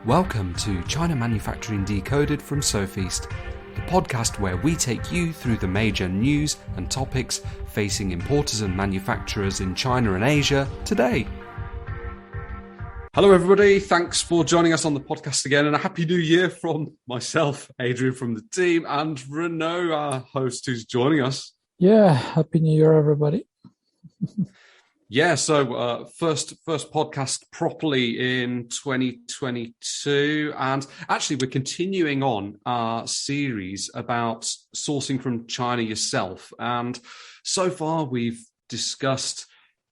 Welcome to China Manufacturing Decoded from Sofeast, the podcast where we take you through the major news and topics facing importers and manufacturers in China and Asia today. Hello everybody, thanks for joining us on the podcast again, and a happy new year from myself, Adrian from the team, and Renaud, our host, who's joining us. Yeah, happy new year everybody. Yeah, so first podcast properly in 2022, and actually we're continuing on our series about sourcing from China yourself. And so far we've discussed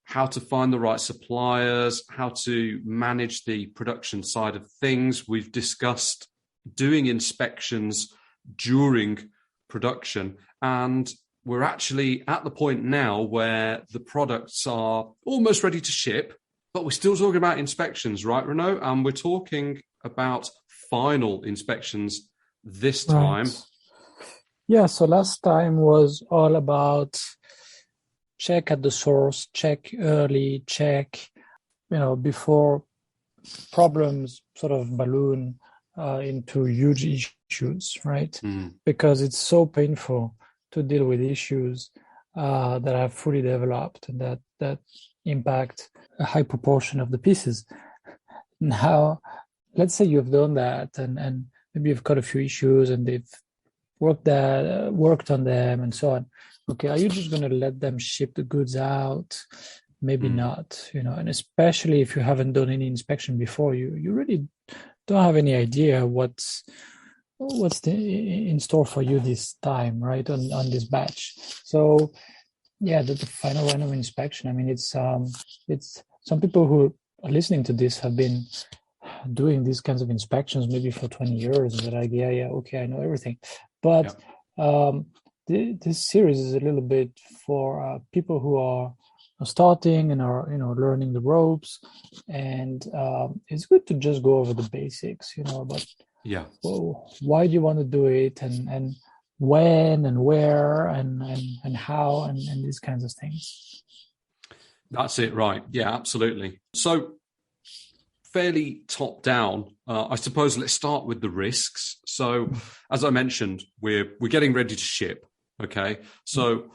how to find the right suppliers, how to manage the production side of things. We've discussed doing inspections during production, and we're actually at the point now where the products are almost ready to ship, but we're still talking about inspections, right, Renaud? And we're talking about final inspections this time. Right. Yeah, so last time was all about check at the source, check early, check, before problems sort of balloon into huge issues, right? Because it's so painful to deal with issues that are fully developed and that impact a high proportion of the pieces. Now, let's say you've done that and maybe you've got a few issues and they've worked on them and so on. Okay, are you just going to let them ship the goods out? Maybe not, and especially if you haven't done any inspection before, you really don't have any idea what's in store for you this time, right, on this batch. So yeah, the final round of inspection, I mean, it's some people who are listening to this have been doing these kinds of inspections maybe for 20 years, and they're like, yeah, okay, I know everything. But this series is a little bit for people who are starting and are learning the ropes, and it's good to just go over the basics, but why do you want to do it, and when and where and how and these kinds of things. That's it, right? Yeah, absolutely. So fairly top down, I suppose. Let's start with the risks. So as I mentioned, we're getting ready to ship. Okay, so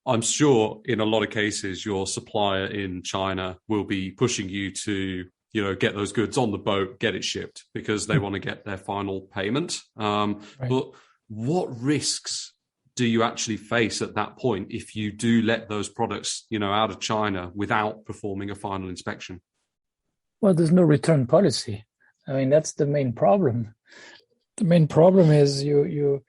I'm sure in a lot of cases your supplier in China will be pushing you to get those goods on the boat, get it shipped, because they want to get their final payment. Right. But what risks do you actually face at that point if you do let those products, out of China without performing a final inspection? Well, there's no return policy. I mean, that's the main problem. The main problem is you're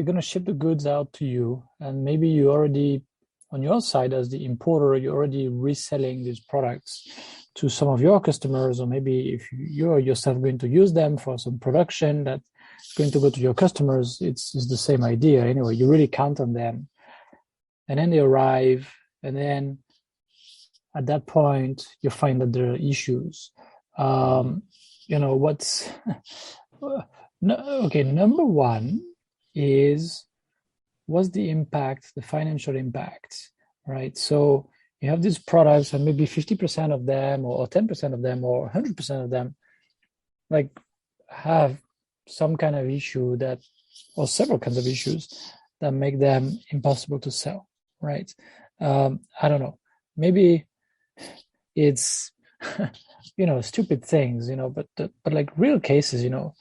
going to ship the goods out to you, and maybe you already, on your side as the importer, you're already reselling these products to some of your customers, or maybe if you're yourself going to use them for some production that's going to go to your customers, it's the same idea. Anyway, you really count on them. And then they arrive, and then at that point, you find that there are issues. Number one is, what's the impact, the financial impact, right? So you have these products, and maybe 50% of them or 10% of them or 100% of them have some kind of issue or several kinds of issues that make them impossible to sell, right? I don't know. Maybe it's, stupid things, but like real cases, a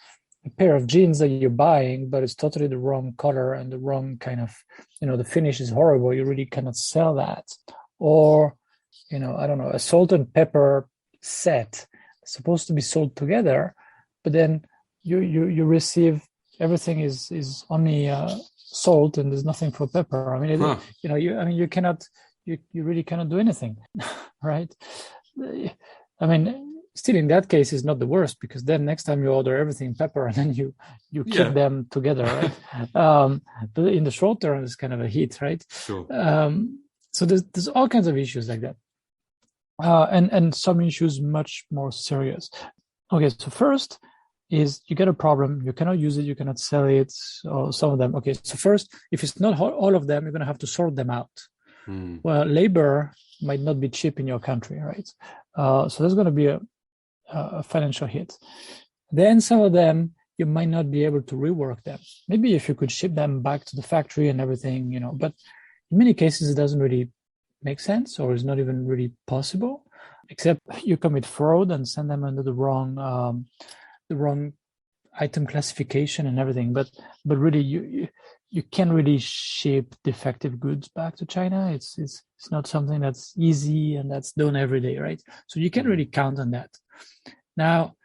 pair of jeans that you're buying, but it's totally the wrong color and the wrong kind of, the finish is horrible. You really cannot sell that. Or, I don't know, a salt and pepper set supposed to be sold together, but then you receive everything is only salt and there's nothing for pepper. I mean, you really cannot do anything, right? I mean, still in that case is not the worst, because then next time you order everything pepper and then you keep them together, right? But in the short term, it's kind of a hit, right? Sure. So there's all kinds of issues like that, and some issues much more serious. Okay, so first is you get a problem, you cannot use it, you cannot sell it, or some of them. Okay, so first, if it's not all of them, you're going to have to sort them out. Well, labor might not be cheap in your country, right? So there's going to be a financial hit. Then some of them, you might not be able to rework them. Maybe if you could ship them back to the factory and everything, but in many cases, it doesn't really make sense or is not even really possible, except you commit fraud and send them under the wrong item classification and everything. But really, you can't really ship defective goods back to China. It's not something that's easy and that's done every day, right? So you can't really count on that. Now,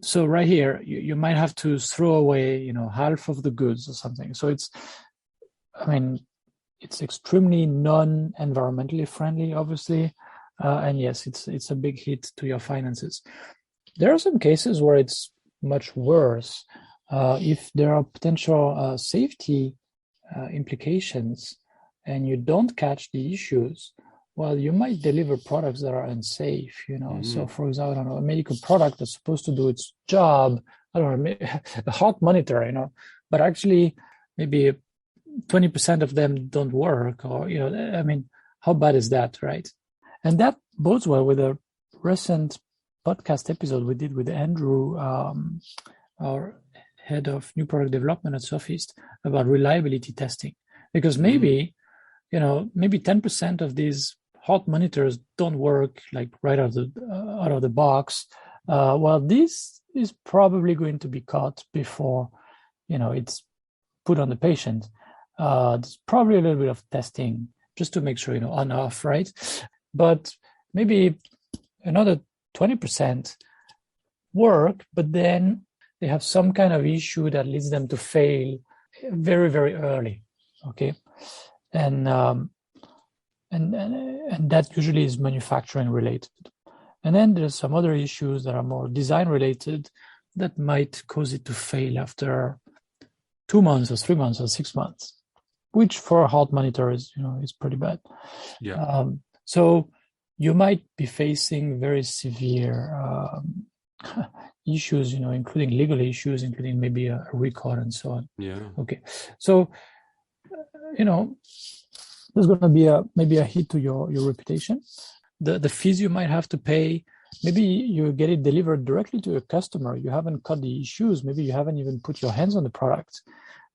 so right here, you might have to throw away, half of the goods or something. So it's extremely non-environmentally friendly, obviously, and yes, it's a big hit to your finances. There are some cases where it's much worse. If there are potential safety implications and you don't catch the issues, well, you might deliver products that are unsafe, So, for example, I don't know, a medical product that's supposed to do its job, I don't know, a heart monitor, but actually maybe 20% of them don't work, or, how bad is that, right? And that bodes well with a recent podcast episode we did with Andrew, our head of new product development at Sofeast, about reliability testing. Because maybe 10% of these heart monitors don't work like right out of the box. Well, this is probably going to be caught before, it's put on the patient. There's probably a little bit of testing just to make sure, on off, right? But maybe another 20% work, but then they have some kind of issue that leads them to fail very, very early. Okay. And that usually is manufacturing related. And then there's some other issues that are more design related that might cause it to fail after 2 months or 3 months or 6 months, which for a heart monitor is pretty bad. Yeah. So you might be facing very severe issues, including legal issues, including maybe a recall and so on. Yeah. Okay. So, there's going to be maybe a hit to your reputation. The fees you might have to pay, maybe you get it delivered directly to your customer. You haven't cut the issues. Maybe you haven't even put your hands on the product.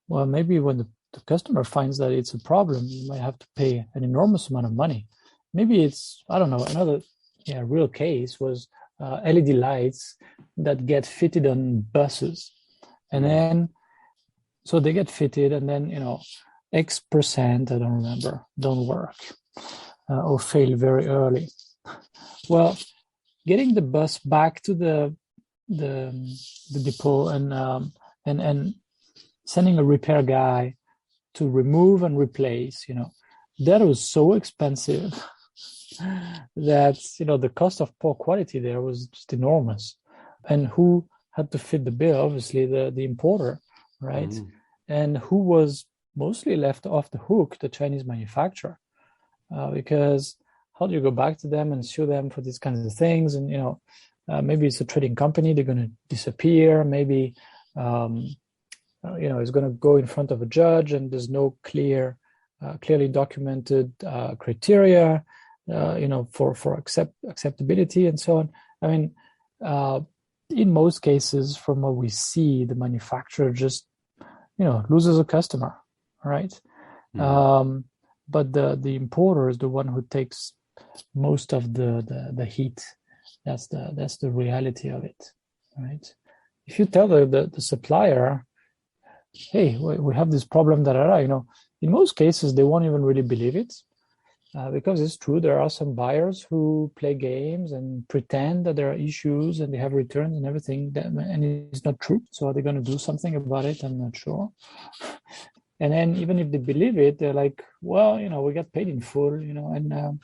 Well, maybe when the customer finds that it's a problem, you might have to pay an enormous amount of money. Maybe it's, I don't know, another real case was LED lights that get fitted on buses. And then, so they get fitted and then, X%, I don't remember, don't work or fail very early. Well, getting the bus back to the depot and sending a repair guy to remove and replace, that was so expensive that, the cost of poor quality there was just enormous. And who had to fit the bill? Obviously, the importer, right? And who was mostly left off the hook? The Chinese manufacturer. Because how do you go back to them and sue them for these kinds of things? And, maybe it's a trading company, they're going to disappear. Maybe, it's going to go in front of a judge and there's no clearly documented criteria, for acceptability and so on. I mean, in most cases, from what we see, the manufacturer just, loses a customer, right? But the importer is the one who takes most of the heat. That's the reality of it, right? If you tell the supplier, hey, we have this problem, in most cases they won't even really believe it, because it's true. There are some buyers who play games and pretend that there are issues and they have returns and everything, and it's not true. So are they going to do something about it? I'm not sure. And then even if they believe it, they're like, well, we got paid in full, and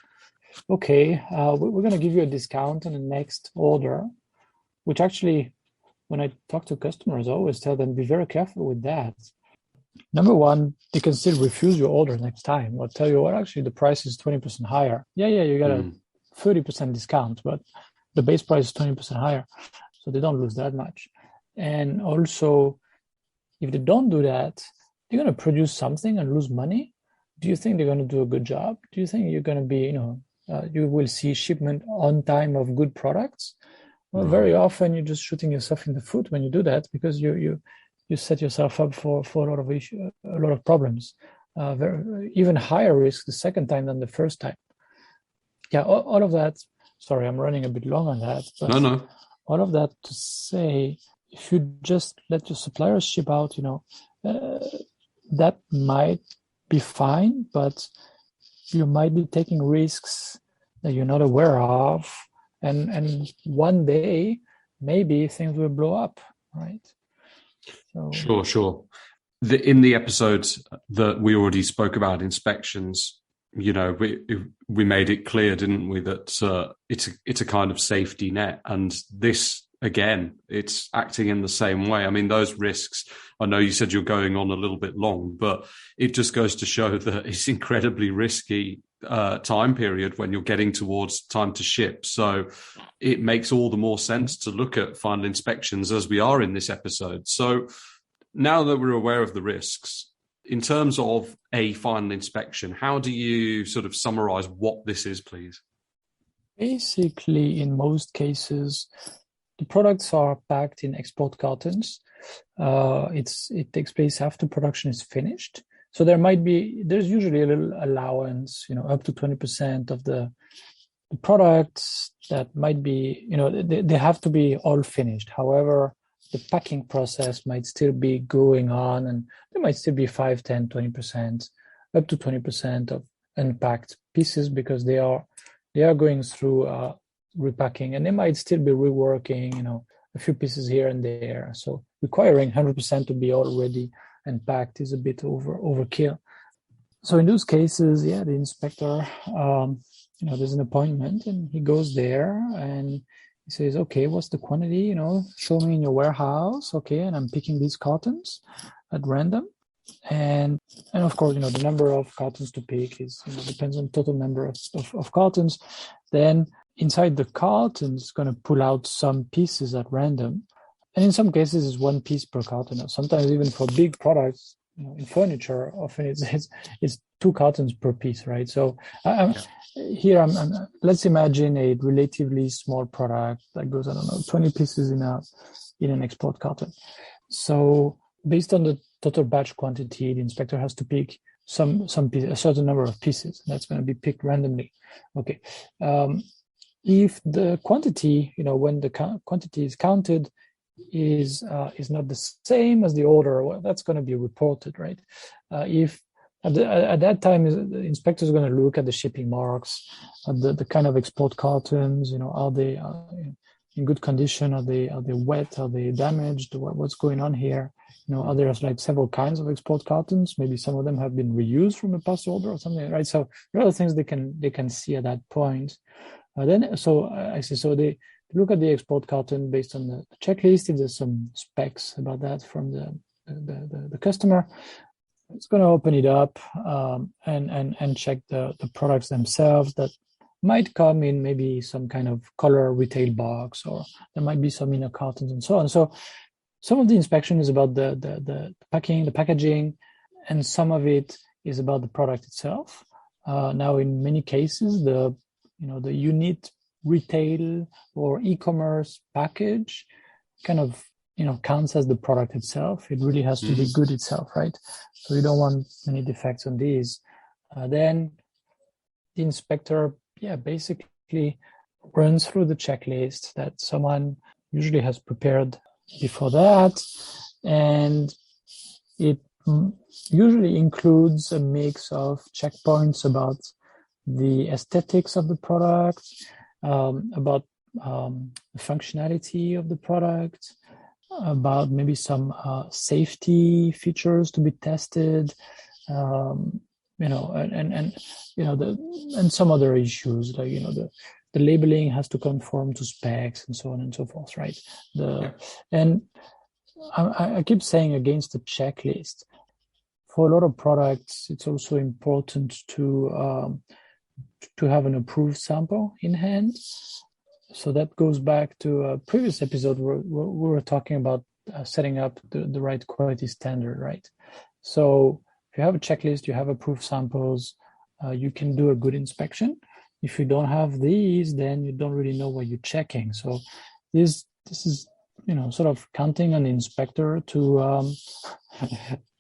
okay, we're going to give you a discount on the next order, which actually, when I talk to customers, I always tell them, be very careful with that. Number one, they can still refuse your order next time or tell you, well, actually, the price is 20% higher. Yeah, you got a 30% discount, but the base price is 20% higher. So they don't lose that much. And also, if they don't do that, they're going to produce something and lose money. Do you think they're going to do a good job? Do you think you're going to be, you will see shipment on time of good products? Well, Right. very often you're just shooting yourself in the foot when you do that, because you set yourself up for a lot of a lot of problems. Even higher risk the second time than the first time. Yeah, all of that. Sorry, I'm running a bit long on that, but No. all of that to say, if you just let your suppliers ship out, that might be fine, but you might be taking risks that you're not aware of, and one day maybe things will blow up, right? So Sure. In the episodes that we already spoke about inspections, we made it clear, didn't we, that it's a kind of safety net, and this again, it's acting in the same way. I mean, those risks. I know you said you're going on a little bit long, but it just goes to show that it's incredibly risky time period when you're getting towards time to ship. So it makes all the more sense to look at final inspections as we are in this episode. So now that we're aware of the risks, in terms of a final inspection, how do you sort of summarize what this is, please? basically, in most cases, the products are packed in export cartons. It takes place after production is finished. So there's usually a little allowance, up to 20% of the products that might be, they have to be all finished. However, the packing process might still be going on, and there might still be 5, 10, 20%, up to 20% of unpacked pieces, because they are going through repacking, and they might still be reworking, a few pieces here and there. So requiring 100% to be already unpacked is a bit overkill. So in those cases, the inspector, there's an appointment, and he goes there and he says, okay, what's the quantity? Show me in your warehouse. Okay, and I'm picking these cartons at random. And of course, the number of cartons to pick is depends on total number of cartons. Then inside the carton, it's going to pull out some pieces at random. And in some cases, it's one piece per carton. Or sometimes even for big products, in furniture, often it's 2 cartons per piece, right? So here, let's imagine a relatively small product that goes, 20 pieces in an export carton. So based on the total batch quantity, the inspector has to pick a certain number of pieces. And that's going to be picked randomly. Okay. If the quantity, when the quantity is counted, is not the same as the order, well, that's going to be reported, right? If at that time, the inspector is going to look at the shipping marks, at the kind of export cartons. Are they in good condition? Are they wet? Are they damaged? What's going on here? Are there like several kinds of export cartons? Maybe some of them have been reused from a past order or something, right? So there are other things they can see at that point. So they look at the export carton based on the checklist. If there's some specs about that from the customer, it's going to open it up and check the products themselves that might come in maybe some kind of color retail box, or there might be some inner cartons and so on. So some of the inspection is about the packing, the packaging, and some of it is about the product itself. Now, in many cases, the unit retail or e-commerce package kind of counts as the product itself. It really has to be good itself, right? So you don't want any defects on these. Then the inspector, basically runs through the checklist that someone usually has prepared before that, and it usually includes a mix of checkpoints about the aesthetics of the product, about the functionality of the product, about maybe some safety features to be tested, and some other issues, like the labeling has to conform to specs and so on and so forth, right? And I keep saying against the checklist. For a lot of products, it's also important to have an approved sample in hand. So that goes back to a previous episode where we were talking about setting up the right quality standard, right? So if you have a checklist, you have approved samples, you can do a good inspection. If you don't have these, then you don't really know what you're checking. So this is sort of counting on the inspector to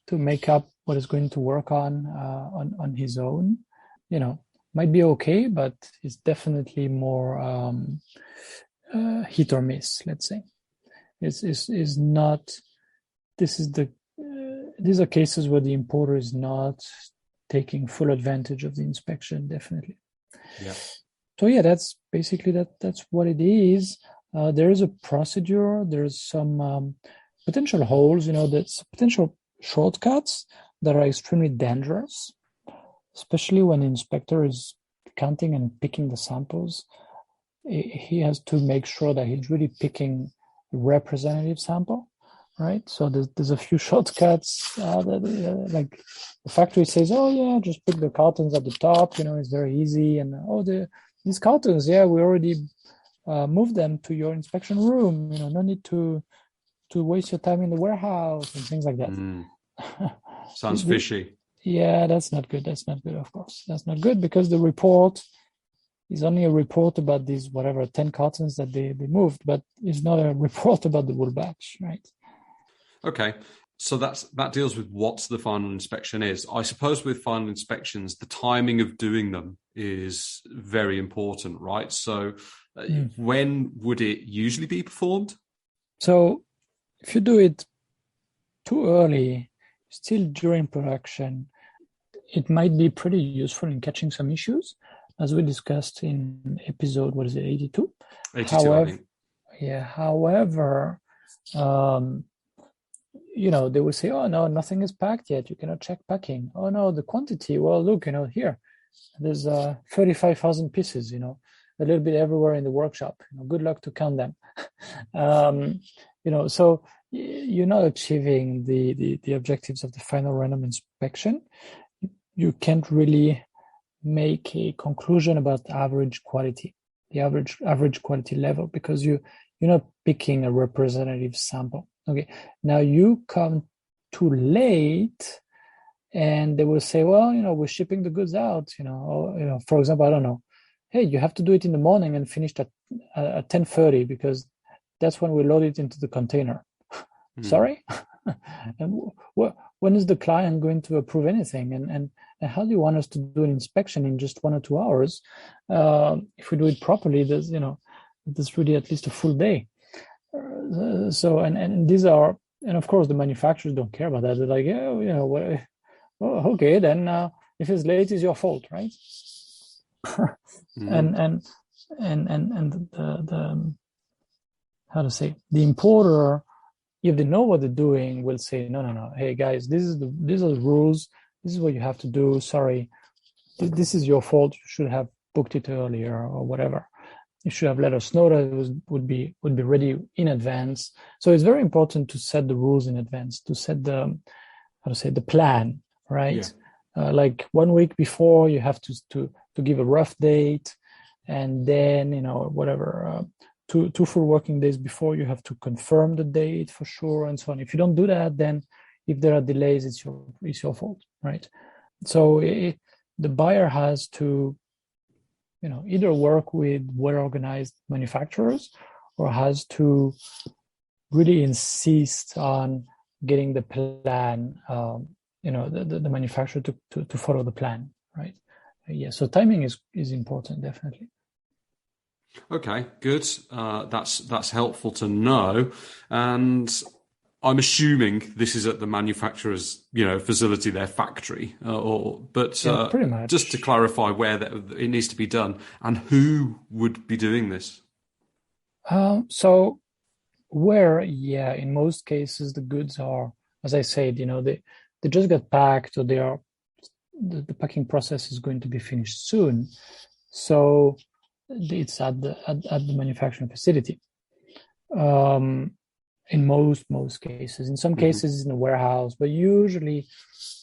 to make up what is going to work on his own. Might be okay, but it's definitely more hit or miss. Let's say is not. These are cases where the importer is not taking full advantage of the inspection. Definitely. Yeah. So yeah, that's basically that's what it is. There is a procedure. There's some potential holes. That's potential shortcuts that are extremely dangerous, especially when the inspector is counting and picking the samples. He has to make sure that he's really picking a representative sample, right? So there's a few shortcuts like the factory says, oh yeah, just pick the cartons at the top. It's very easy. And these cartons, yeah, we already moved them to your inspection room. No need to waste your time in the warehouse and things like that. Sounds fishy. Yeah, that's not good. That's not good, of course. That's not good because the report is only a report about these, 10 cartons that they moved, but it's not a report about the whole batch, right? Okay. So that deals with what the final inspection is. I suppose with final inspections, the timing of doing them is very important, right? So when would it usually be performed? So if you do it too early, still during production, it might be pretty useful in catching some issues, as we discussed in episode, 82? 82, however, I think. Yeah, however, they will say, oh, no, nothing is packed yet. You cannot check packing. Oh, no, the quantity. Well, look, here, there's 35,000 pieces, a little bit everywhere in the workshop. Good luck to count them. So you're not achieving the objectives of the final random inspection. You can't really make a conclusion about average quality, the average quality level, because you're not picking a representative sample. Okay, now you come too late, and they will say, well, we're shipping the goods out. Or, for example, I don't know. Hey, you have to do it in the morning and finish at 10:30 because that's when we load it into the container. Sorry, and when is the client going to approve anything? And how do you want us to do an inspection in just 1 or 2 hours? If we do it properly, there's really at least a full day. So and these are, and of course the manufacturers don't care about that. They're like, yeah, okay, then if it's late, it's your fault, right? And the how to say, the importer, if they know what they're doing, will say, no, hey guys, these are the rules. This is what you have to do. Sorry, this is your fault. You should have booked it earlier or whatever. You should have let us know that it would be ready in advance. So it's very important to set the rules in advance, to set the plan, right? Yeah. Like 1 week before, you have to give a rough date, and then two full working days before, you have to confirm the date for sure, and so on. If you don't do that, then if there are delays, it's your fault, right? So the buyer has to, either work with well-organized manufacturers, or has to really insist on getting the plan, the manufacturer to follow the plan, right? Yeah. So timing is important, definitely. Okay, good. That's helpful to know. And I'm assuming this is at the manufacturer's, facility, their factory, pretty much. Just to clarify where it needs to be done and who would be doing this. So in most cases the goods are, as I said, they just got packed, or the packing process is going to be finished soon. So it's at the manufacturing facility. In most cases. In some cases, it's in a warehouse, but usually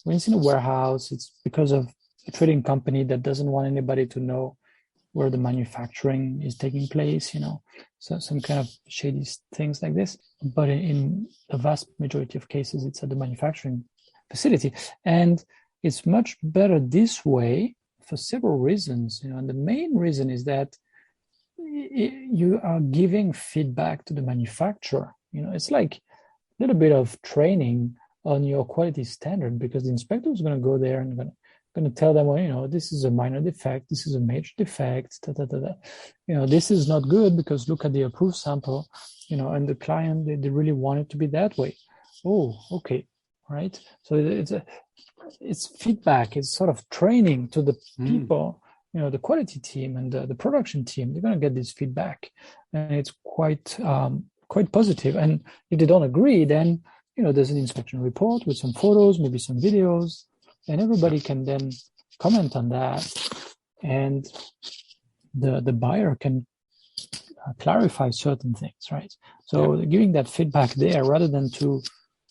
when it's in a warehouse, it's because of a trading company that doesn't want anybody to know where the manufacturing is taking place, so some kind of shady things like this. But in the vast majority of cases, it's at the manufacturing facility. And it's much better this way for several reasons, and the main reason is that you are giving feedback to the manufacturer. It's like a little bit of training on your quality standard, because the inspector is going to go there and going to tell them, well, this is a minor defect, this is a major defect, this is not good because look at the approved sample, and the client, they really want it to be that way. Oh, okay, right. So it's feedback, it's sort of training to the people, the quality team and the production team. They're going to get this feedback, and it's quite positive. And if they don't agree, then there's an inspection report with some photos, maybe some videos, and everybody can then comment on that, and the buyer can clarify certain things, right? So giving that feedback there, rather than to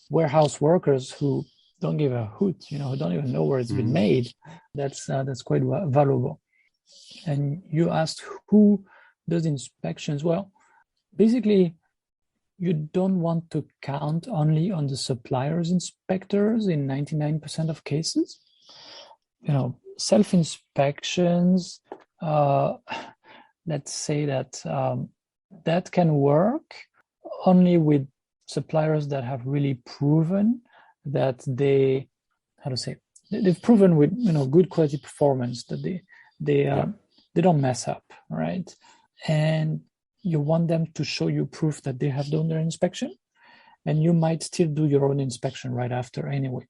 warehouse workers who don't give a hoot, who don't even know where it's been made, that's quite valuable. And you asked who does inspections. Well, basically, you don't want to count only on the supplier's inspectors in 99% of cases. Self-inspections, let's say that that can work only with suppliers that have really proven that they've proven with good quality performance that they don't mess up, right? And you want them to show you proof that they have done their inspection, and you might still do your own inspection right after anyway.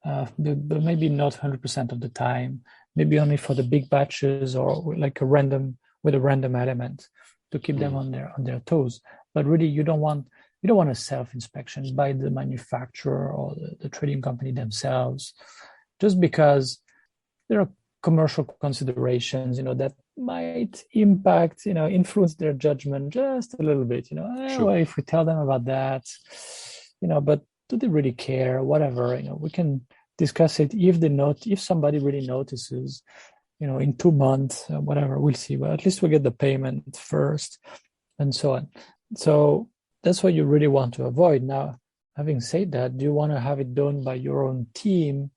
But maybe not 100% of the time, maybe only for the big batches, or like a random element to keep them on their toes. But really, you don't want a self-inspection by the manufacturer or the trading company themselves, just because there are commercial considerations, that might impact, influence their judgment just a little bit, Sure. Well, if we tell them about that, but do they really care? Whatever, we can discuss it if somebody really notices, in 2 months, whatever, we'll see. But at least we get the payment first, and so on. So that's what you really want to avoid. Now, having said that, do you want to have it done by your own team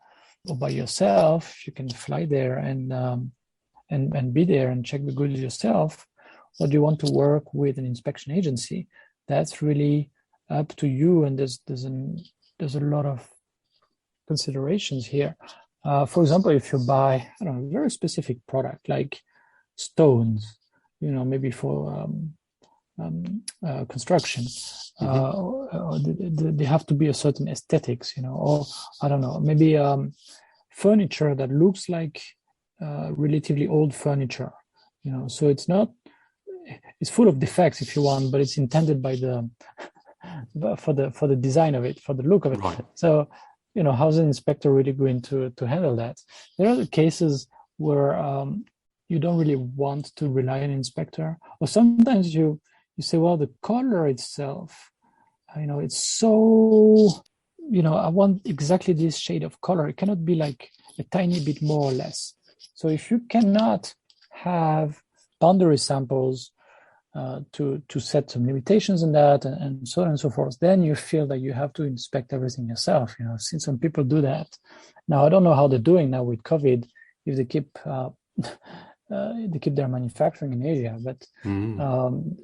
or by yourself? You can fly there and be there and check the goods yourself. Or do you want to work with an inspection agency? That's really up to you. And there's a lot of considerations here. For example, if you buy, a very specific product like stones, maybe for construction, or they have to be a certain aesthetics, or maybe furniture that looks like relatively old furniture, so it's full of defects if you want, but it's intended by for the design of it, for the look of it. Right. So, how's an inspector really going to handle that? There are cases where you don't really want to rely on an inspector, or sometimes you say, well, the color itself, it's so, I want exactly this shade of color. It cannot be like a tiny bit more or less. So if you cannot have boundary samples to set some limitations in that, and so on and so forth, then you feel that you have to inspect everything yourself. I've seen some people do that. Now, I don't know how they're doing now with COVID, if they keep their manufacturing in Asia, but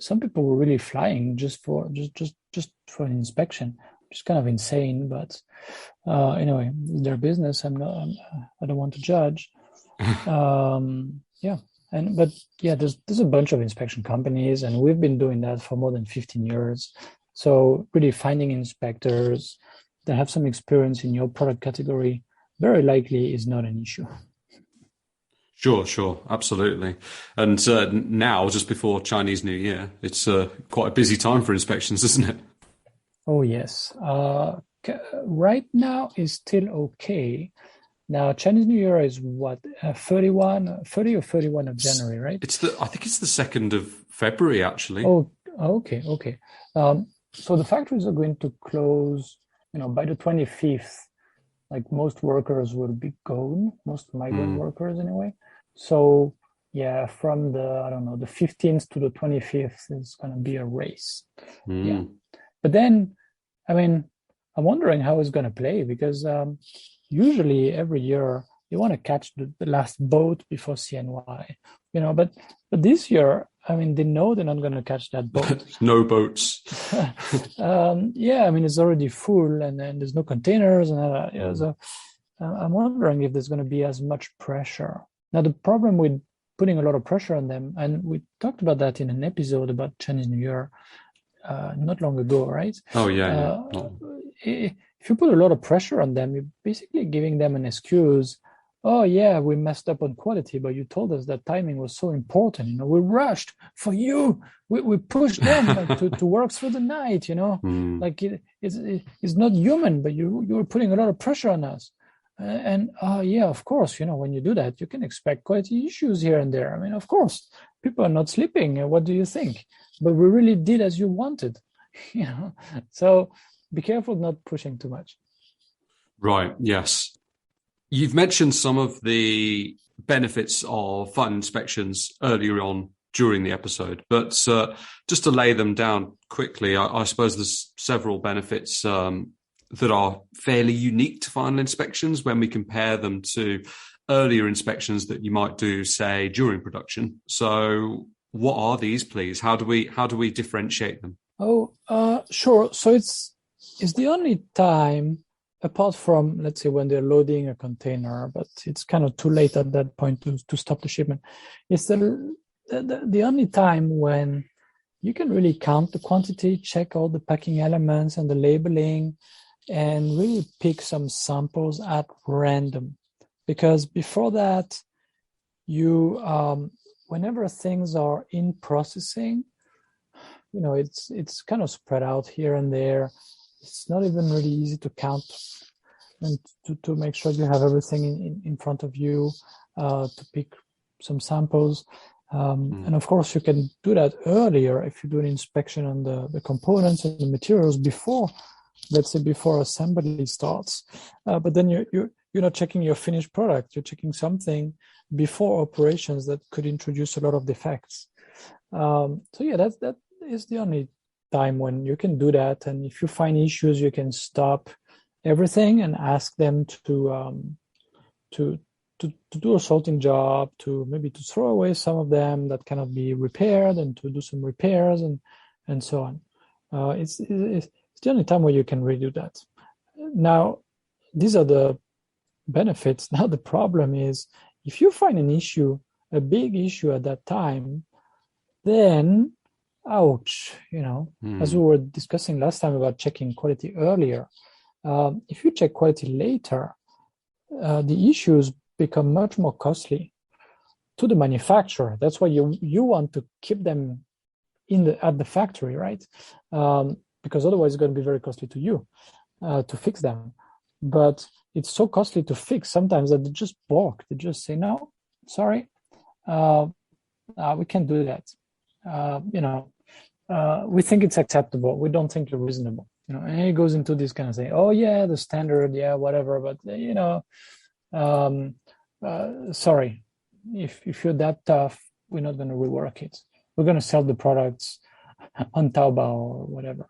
some people were really flying just for an inspection, which is kind of insane. But anyway, their business. I don't want to judge. There's a bunch of inspection companies, and we've been doing that for more than 15 years. So really finding inspectors that have some experience in your product category very likely is not an issue. Sure, absolutely. And now, just before Chinese New Year, it's quite a busy time for inspections, isn't it? Oh, yes. Right now is still okay. Now, Chinese New Year is what, 30 or 31 of January, right? I think it's the 2nd of February, actually. Oh, okay. So the factories are going to close, by the 25th. Like most workers will be gone, most migrant workers anyway. So yeah, from the 15th to the 25th is going to be a race. Yeah. But then, I'm wondering how it's going to play, because usually every year you want to catch the last boat before CNY, but this year, I mean, they know they're not going to catch that boat. No boats. Yeah, I mean, it's already full, and there's no containers, and so I'm wondering if there's going to be as much pressure. Now, the problem with putting a lot of pressure on them, and we talked about that in an episode about Chinese New Year not long ago, right? Oh yeah. If you put a lot of pressure on them, you're basically giving them an excuse. Oh yeah, we messed up on quality, but you told us that timing was so important. We rushed for you. We pushed them to work through the night. Like it's not human, but you were putting a lot of pressure on us. And yeah, of course, when you do that, you can expect quality issues here and there. I mean, of course, people are not sleeping. What do you think? But we really did as you wanted. So be careful not pushing too much. Right. Yes. You've mentioned some of the benefits of final inspections earlier on during the episode, but just to lay them down quickly, I suppose there's several benefits that are fairly unique to final inspections when we compare them to earlier inspections that you might do, say, during production. So what are these, please? How do we differentiate them? Oh, sure. So it's the only time, apart from, let's say, when they're loading a container, but it's kind of too late at that point to stop the shipment. It's the only time when you can really count the quantity, check all the packing elements and the labeling, and really pick some samples at random. Because before that, you whenever things are in processing, it's kind of spread out here and there. It's not even really easy to count and to make sure you have everything in front of you, to pick some samples. And of course, you can do that earlier if you do an inspection on the components and the materials before, let's say, before assembly starts. But then you're not checking your finished product. You're checking something before operations that could introduce a lot of defects. So yeah, that is the only time when you can do that. And if you find issues, you can stop everything and ask them to do a sorting job, to maybe to throw away some of them that cannot be repaired, and to do some repairs and so on. It's the only time where you can redo that. Now, these are the benefits. Now the problem is, if you find an issue, a big issue at that time, then ouch, as we were discussing last time about checking quality earlier, if you check quality later, the issues become much more costly to the manufacturer. That's why you want to keep them at the factory, right? Because otherwise it's going to be very costly to you to fix them. But it's so costly to fix sometimes that they just balk. They just say, no, sorry, we can't do that. We think it's acceptable. We don't think you're reasonable. And it goes into this kind of saying, oh yeah, the standard, yeah, whatever. But sorry, if you're that tough, we're not going to rework it. We're going to sell the products on Taobao or whatever.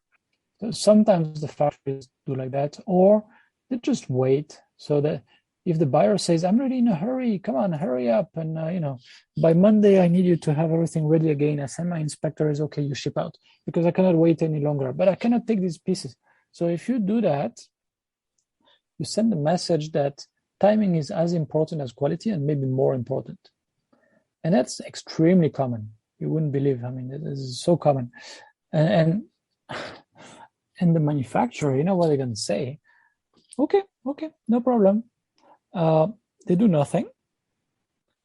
So sometimes the factories do like that, or they just wait so that if the buyer says, I'm really in a hurry, come on, hurry up. And, by Monday, I need you to have everything ready again. I send my inspectors, okay, you ship out because I cannot wait any longer, but I cannot take these pieces. So if you do that, you send a message that timing is as important as quality and maybe more important. And that's extremely common. You wouldn't believe. I mean, this is so common. And the manufacturer, you know what they're going to say? Okay, no problem. They do nothing.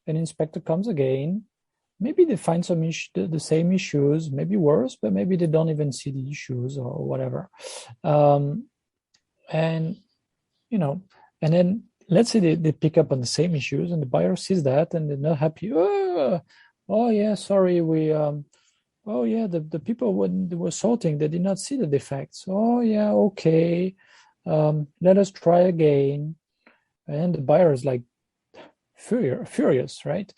An inspector comes again. Maybe they find some the same issues, maybe worse, but maybe they don't even see the issues or whatever. And then let's say they pick up on the same issues and the buyer sees that and they're not happy. Oh yeah, sorry, the people when they were sorting, they did not see the defects. Oh yeah, okay. Let us try again. And the buyer is like furious, right?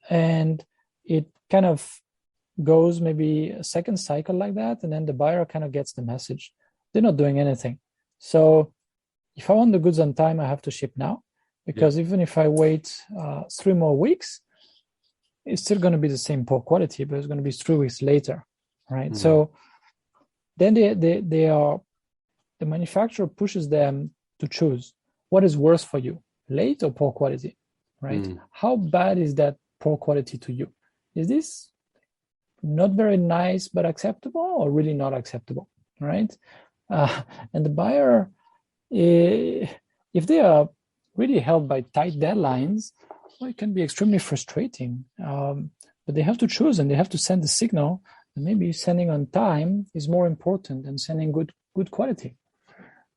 And it kind of goes maybe a second cycle like that, and then the buyer kind of gets the message. They're not doing anything. So if I want the goods on time, I have to ship now, because even if I wait 3 more weeks, it's still going to be the same poor quality, but it's going to be 3 weeks later, right? So then the manufacturer pushes them to choose what is worse for you, late or poor quality, right? How bad is that poor quality to you? Is this not very nice but acceptable, or really not acceptable, right? And the buyer, if they are really held by tight deadlines, well, it can be extremely frustrating. But they have to choose, and they have to send the signal. And maybe sending on time is more important than sending good quality.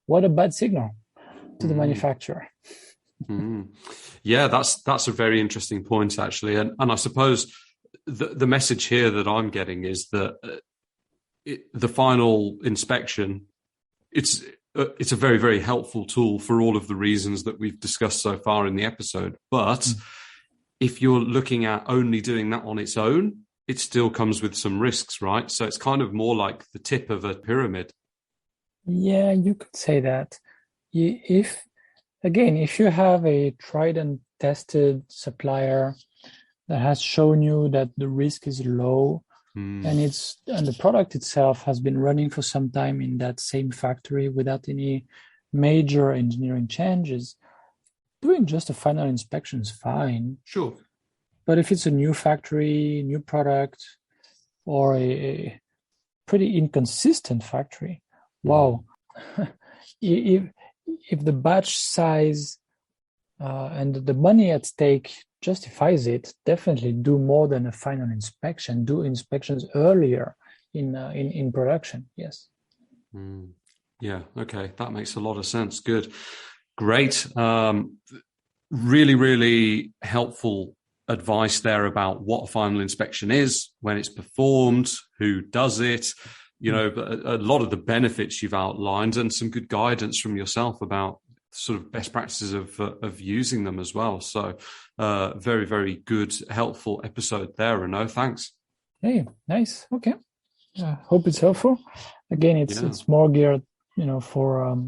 What a bad signal to the manufacturer. Yeah, that's a very interesting point, actually. And I suppose the message here that I'm getting is that the final inspection, it's a very, very helpful tool for all of the reasons that we've discussed so far in the episode. But if you're looking at only doing that on its own, it still comes with some risks, right? So it's kind of more like the tip of a pyramid. Yeah, you could say that. If you have a tried and tested supplier that has shown you that the risk is low, and the product itself has been running for some time in that same factory without any major engineering changes, doing just a final inspection is fine. Sure. But if it's a new factory, new product, or a pretty inconsistent factory, wow. If the batch size and the money at stake justifies it, definitely do more than a final inspection. Do inspections earlier in production. Yes. Yeah. Okay. That makes a lot of sense. Good. Great. Really, really helpful advice there about what a final inspection is, when it's performed, who does it, a lot of the benefits you've outlined, and some good guidance from yourself about sort of best practices of using them as well. So very, very good, helpful episode there, Renaud. Thanks. Hey, nice. Okay. Hope it's helpful. Again, it's more geared, for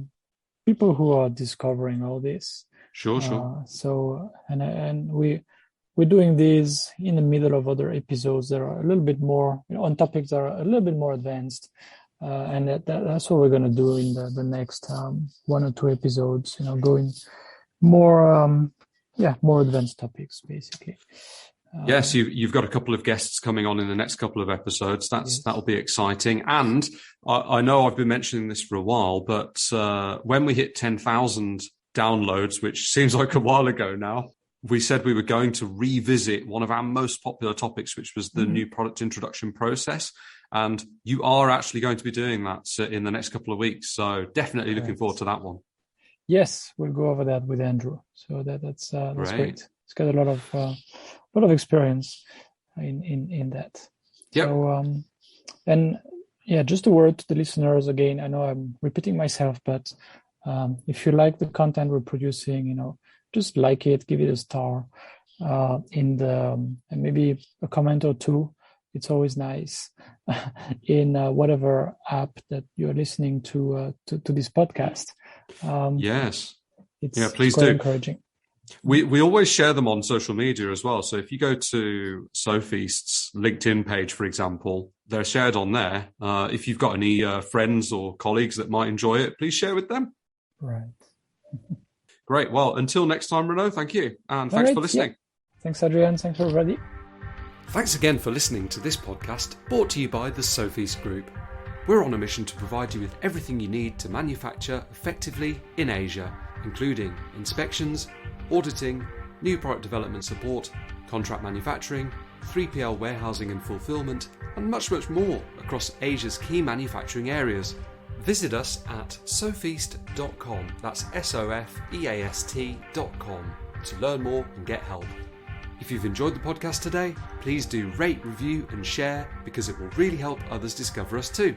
people who are discovering all this. Sure. So, and we're doing this in the middle of other episodes that are a little bit more, on topics that are a little bit more advanced. And that's what we're going to do in the next 1 or 2 episodes, going more, more advanced topics, basically. Yes, you've got a couple of guests coming on in the next couple of episodes. That'll be exciting. And I know I've been mentioning this for a while, but when we hit 10,000 downloads, which seems like a while ago now, we said we were going to revisit one of our most popular topics, which was the new product introduction process. And you are actually going to be doing that in the next couple of weeks. So definitely looking forward to that one. Yes, we'll go over that with Andrew. So that's great. He's got a lot of experience in that. Yep. So, just a word to the listeners again. I know I'm repeating myself, but if you like the content we're producing, just like it, give it a star, and maybe a comment or two. It's always nice in whatever app that you're listening to this podcast. Yes. It's please quite do. Encouraging. We always share them on social media as well. So if you go to Sofeast's LinkedIn page, for example, they're shared on there. If you've got any friends or colleagues that might enjoy it, please share with them. Right. Great. Well, until next time, Renaud, thank you. And thanks for listening. Yeah. Thanks, Adrian. Thanks, everybody. Thanks again for listening to this podcast, brought to you by the Sofeast Group. We're on a mission to provide you with everything you need to manufacture effectively in Asia, including inspections, auditing, new product development support, contract manufacturing, 3PL warehousing and fulfillment, and much, much more across Asia's key manufacturing areas. Visit us at sofeast.com, that's SOFEAST.com, to learn more and get help. If you've enjoyed the podcast today, please do rate, review and share, because it will really help others discover us too.